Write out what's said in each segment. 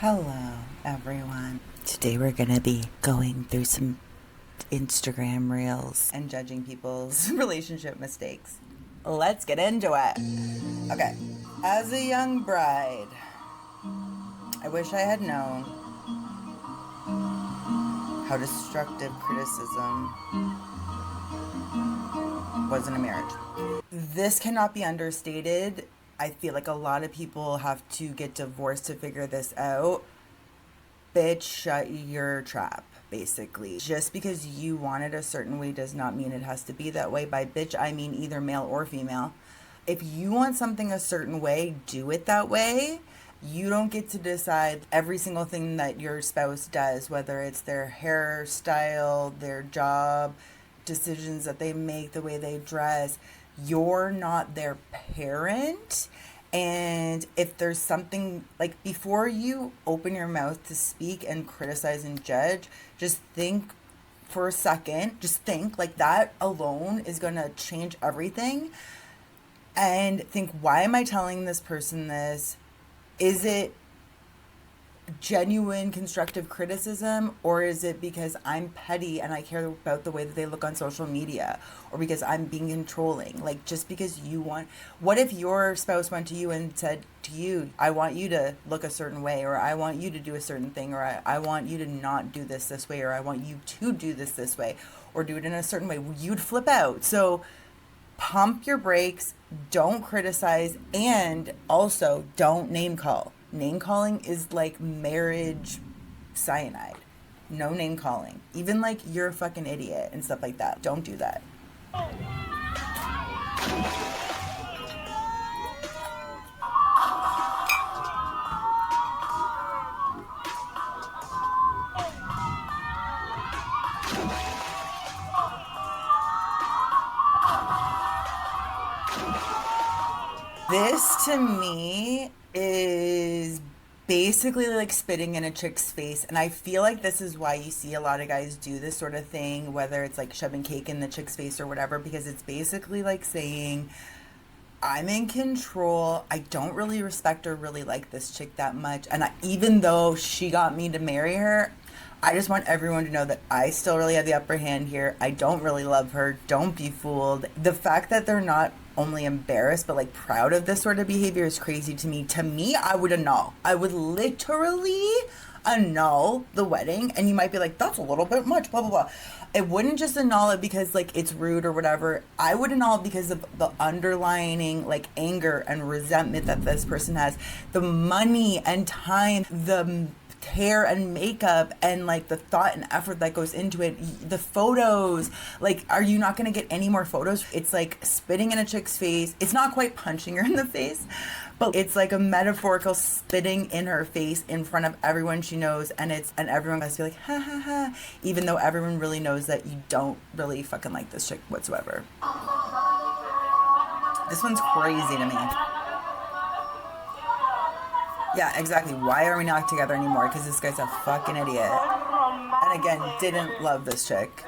Hello, everyone. Today we're going to be going through some Instagram reels and judging people's relationship mistakes. Let's get into it. Okay. As a young bride, I wish I had known how destructive criticism was in a marriage. This cannot be understated. I feel like a lot of people have to get divorced to figure this out. Bitch, shut your trap, basically. Just because you want it a certain way does not mean it has to be that way. By bitch, I mean either male or female. If you want something a certain way, do it that way. You don't get to decide every single thing that your spouse does, whether it's their hairstyle, their job, decisions that they make, the way they dress. You're not their parent. And if there's something, like, before you open your mouth to speak and criticize and judge, just think for a second. Just think, like, that alone is going to change everything. And think, why am I telling this person this? Is it genuine constructive criticism, or is it because I'm petty and I care about the way that they look on social media, or because I'm being controlling? Like, just because you want, what if your spouse went to you and said to you, I want you to look a certain way, or I want you to do a certain thing, or I want you to not do this way, or I want you to do this way, or do it in a certain way? You'd flip out. So pump your brakes, don't criticize, and also don't name call. Name calling is like marriage cyanide. No name calling. Even like, you're a fucking idiot and stuff like that. Don't do that. This to me is basically like spitting in a chick's face. And I feel like this is why you see a lot of guys do this sort of thing, whether it's like shoving cake in the chick's face or whatever, because it's basically like saying, I'm in control. I don't really respect or really like this chick that much. And even though she got me to marry her, I just want everyone to know that I still really have the upper hand here. I don't really love her. Don't be fooled. The fact that they're not only embarrassed but like proud of this sort of behavior is crazy to me. To me, I would annul. I would literally annul the wedding. And you might be like, that's a little bit much, blah, blah, blah. It wouldn't just annul it because like it's rude or whatever. I would annul it because of the underlining like anger and resentment that this person has. The money and time, the hair and makeup, and like the thought and effort that goes into it, the photos. Like, are you not going to get any more photos? It's like spitting in a chick's face. It's not quite punching her in the face, but it's like a metaphorical spitting in her face in front of everyone she knows, and everyone has to be like, ha ha ha, even though everyone really knows that you don't really fucking like this chick whatsoever. This one's crazy to me. Yeah, exactly. Why are we not together anymore? Because this guy's a fucking idiot. And again, didn't love this chick.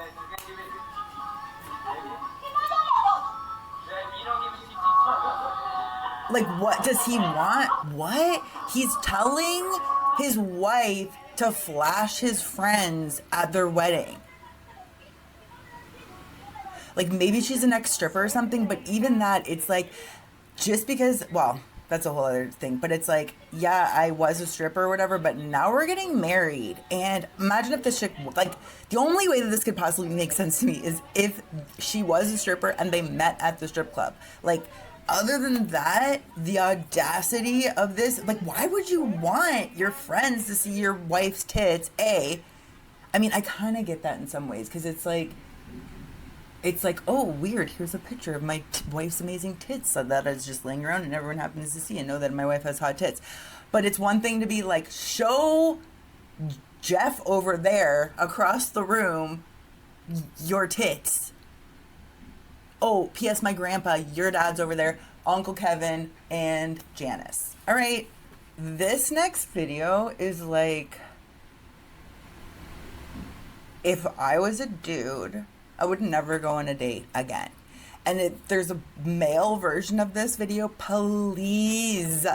Like, what does he want? What? He's telling his wife to flash his friends at their wedding. Like, maybe she's an ex-stripper or something, but even that, it's like, just because, well, that's a whole other thing, but it's like, yeah, I was a stripper or whatever, but now we're getting married. And imagine if this chick, like, the only way that this could possibly make sense to me is if she was a stripper and they met at the strip club. Like, other than that, the audacity of this, like, why would you want your friends to see your wife's tits? I mean, I kind of get that in some ways, because it's like, oh, weird, here's a picture of my wife's amazing tits that is just laying around and everyone happens to see and know that my wife has hot tits. But it's one thing to be like, show Jeff over there across the room your tits. Oh, P.S. my grandpa, your dad's over there, Uncle Kevin, and Janice. All right, this next video is like, if I was a dude, I would never go on a date again. And if there's a male version of this video, please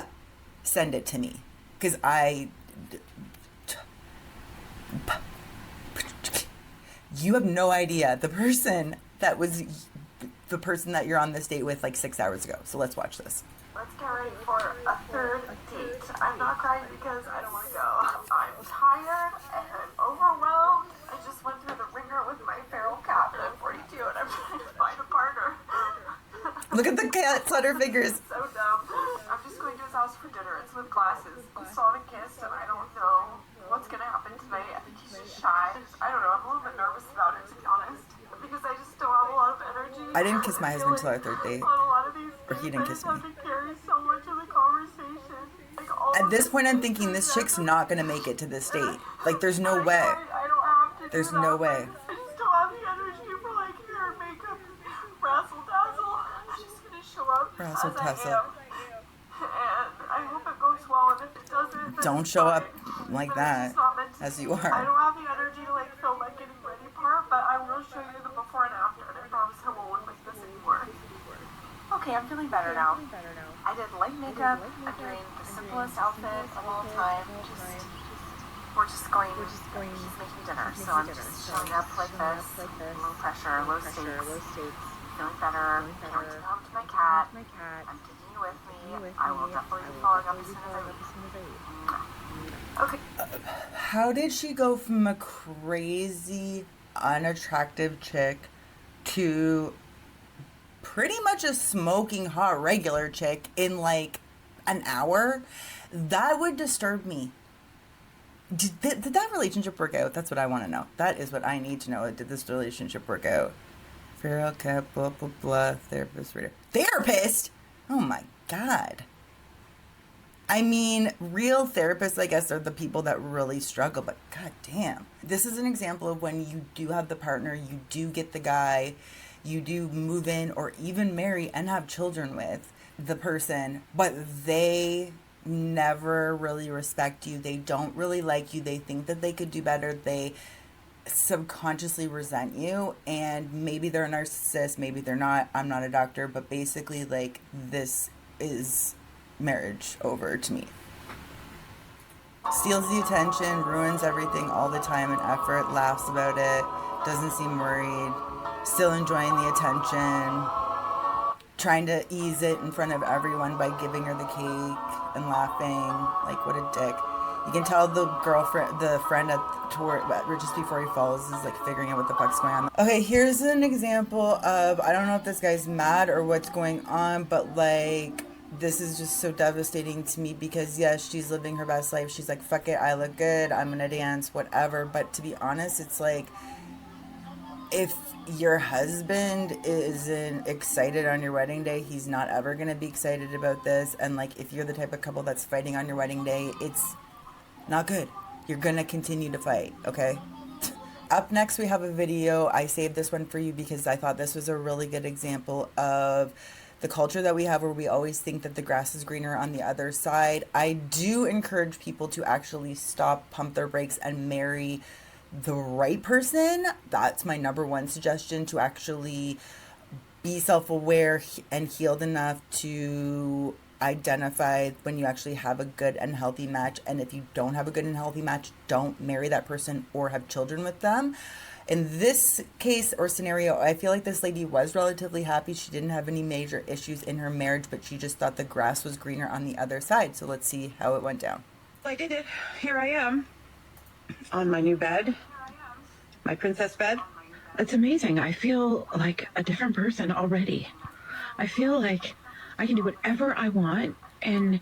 send it to me. Because I You have no idea the person that was the person that you're on this date with like 6 hours ago. So let's watch this. Let's get ready for a third date. I'm not crying because I don't want to go. I'm tired and I'm overwhelmed. I just went through the ringer with my feral cat and I'm 42 and I'm trying to find a partner. Look at the cat's on her fingers. So dumb. I'm just going to his house for dinner. It's with glasses. We saw and kissed and I don't know what's going to happen tonight. I think he's just shy. I don't know. I'm a little bit nervous about it, to be honest. Because I just don't have a lot of energy. I didn't kiss my husband till our third date. On a lot of these Or he didn't kiss me. I have to carry so much of the conversation. Like, At this point, I'm thinking this chick's not going to make it to this date. Like, there's no way. I don't have to. There's no way. I just don't have the energy for like hair and makeup, razzle dazzle. I'm just gonna show up Razzle as I dazzle. am, and I hope it goes well. And if it doesn't, then Don't it's show fine. up like But that, it's just not meant to as be. you are. I don't have the energy to like film my getting ready part, but I will show you the before and after. And I promise I won't look like this anymore. Okay, I'm feeling better now. I did light makeup. I'm doing the simplest outfit of all time. We're just going. He's making dinner, so I'm just showing up like this. Low pressure, low stakes. Feeling better. Can't wait to come to my cat. I'm taking you with me. I will definitely be following up as soon as I leave. Okay. How did she go from a crazy, unattractive chick to pretty much a smoking hot regular chick in like an hour? That would disturb me. Did that relationship work out? That's what I want to know. That is what I need to know. Did this relationship work out? Feral cat, blah, blah, blah, therapist, reader. Therapist? Oh my God. I mean, real therapists, I guess, are the people that really struggle, but god damn. This is an example of when you do have the partner, you do get the guy, you do move in or even marry and have children with the person, but they never really respect you. They don't really like you. They think that they could do better. They subconsciously resent you, and maybe they're a narcissist, maybe they're not. I'm not a doctor, but basically, like, this is marriage over to me. Steals the attention, ruins everything all the time and effort, laughs about it, doesn't seem worried, still enjoying the attention, trying to ease it in front of everyone by giving her the cake and laughing. Like, what a dick. You can tell the girlfriend, the friend just before he falls is like figuring out what the fuck's going on. Okay, here's an example of, I don't know if this guy's mad or what's going on, but like, this is just so devastating to me because yes, she's living her best life. She's like, fuck it, I look good, I'm gonna dance, whatever. But to be honest, it's like, if your husband isn't excited on your wedding day, he's not ever going to be excited about this. And like, if you're the type of couple that's fighting on your wedding day, it's not good. You're going to continue to fight, okay? Up next, we have a video. I saved this one for you because I thought this was a really good example of the culture that we have where we always think that the grass is greener on the other side. I do encourage people to actually stop, pump their brakes, and marry the right person. That's my number one suggestion, to actually be self-aware and healed enough to identify when you actually have a good and healthy match. And if you don't have a good and healthy match, don't marry that person or have children with them. In this case or scenario, I feel like this lady was relatively happy. She didn't have any major issues in her marriage, but she just thought the grass was greener on the other side. So let's see how it went down. I did it. Here I am on my new bed, my princess bed. It's amazing. I feel like a different person already. I feel like I can do whatever I want, and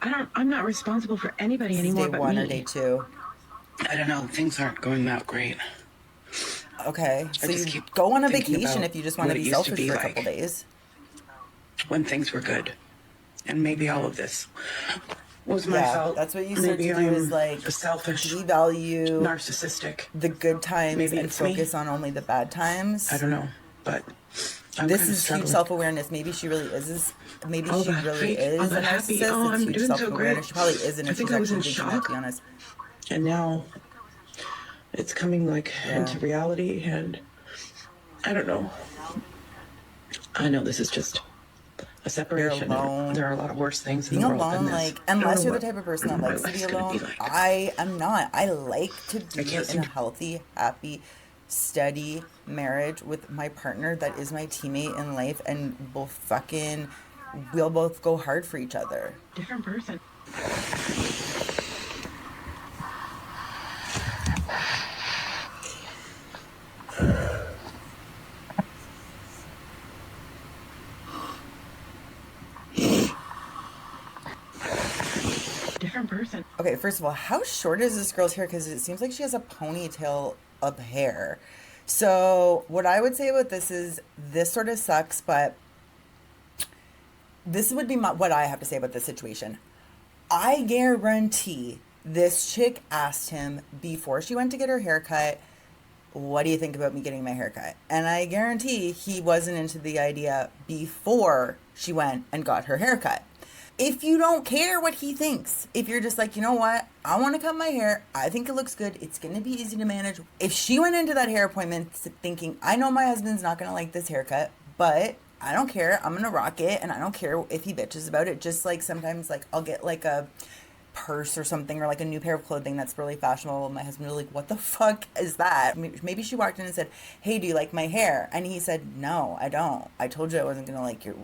I'm not responsible for anybody anymore Day but one me. or day two? I don't know. Things aren't going that great. Okay, so just you keep go on a thinking vacation about if you just want to what it be used to selfish be for a like. couple days. When things were good. And maybe all of this was my fault. That's what you start Maybe to do, I'm is like a selfish, devalue narcissistic. the good times Maybe and it's me. focus on only the bad times. I don't know, but I'm This kinda is huge struggling. self-awareness. Maybe she really is. Maybe All she that really fake, is all a that happy, narcissist. oh, It's I'm huge doing so self-awareness. great. She probably isn't I if think she's I was actually in thinking that, shock. to be honest. And now it's coming like into reality, and I don't know. I know this is just a separation. alone. There are a lot of worse things in Being the world than alone, this. like, I don't unless know you're the what type of person that my likes to be life's gonna alone, be like. I am not. I like to I be can't in seem a to. healthy, happy, steady marriage with my partner that is my teammate in life, and we'll both go hard for each other. Different person. Different person. Okay, first of all, how short is this girl's hair? Because it seems like she has a ponytail of hair. So, what I would say about this is this sort of sucks, but this would be what I have to say about this situation. I guarantee this chick asked him before she went to get her haircut, what do you think about me getting my haircut? And I guarantee he wasn't into the idea before she went and got her haircut. If you don't care what he thinks, if you're just like, you know what, I want to cut my hair, I think it looks good, it's going to be easy to manage. If she went into that hair appointment thinking, I know my husband's not going to like this haircut, but I don't care, I'm going to rock it, and I don't care if he bitches about it. Just like sometimes, like, I'll get like a purse or something, or like a new pair of clothing that's really fashionable. My husband was like, what the fuck is that? Maybe she walked in and said, hey, do you like my hair? And he said, no, I don't. I told you I wasn't gonna like your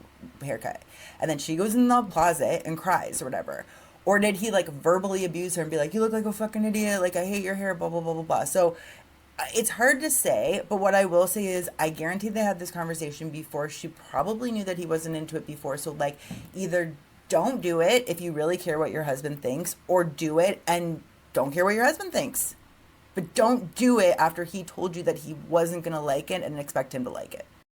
haircut. And then she goes in the closet and cries or whatever. Or did he like verbally abuse her and be like, you look like a fucking idiot, like I hate your hair, blah blah blah blah blah. So it's hard to say, but what I will say is I guarantee they had this conversation before. She probably knew that he wasn't into it before. So like, either don't do it if you really care what your husband thinks, or do it and don't care what your husband thinks. But don't do it after he told you that he wasn't going to like it and expect him to like it.